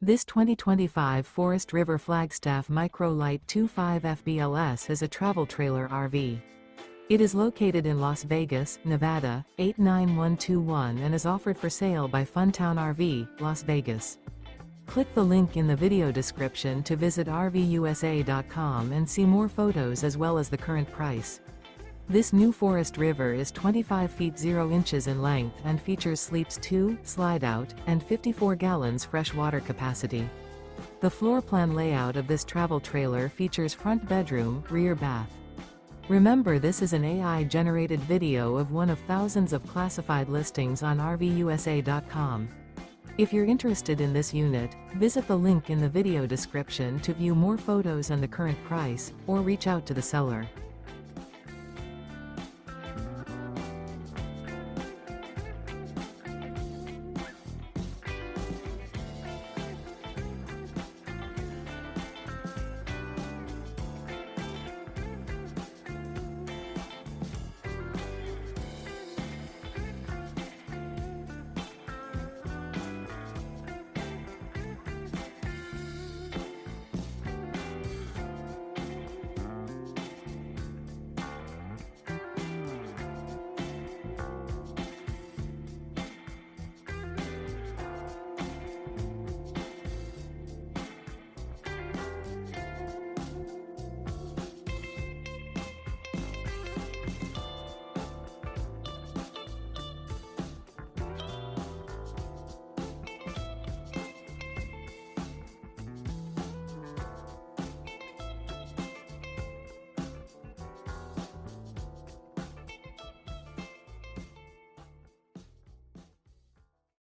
This 2025 Forest River Flagstaff Micro Lite 25 FBLS is a travel trailer RV. It is located in Las Vegas, Nevada, 89121 and is offered for sale by Funtown RV, Las Vegas. Click the link in the video description to visit RVUSA.com and see more photos as well as the current price. This new Forest River is 25 feet 0 inches in length and features sleeps 2, Slideout, and 54 gallons fresh water capacity. The floor plan layout of this travel trailer features front bedroom, rear bath. Remember, this is an AI-generated video of one of thousands of classified listings on RVUSA.com. If you're interested in this unit, visit the link in the video description to view more photos and the current price, or reach out to the seller.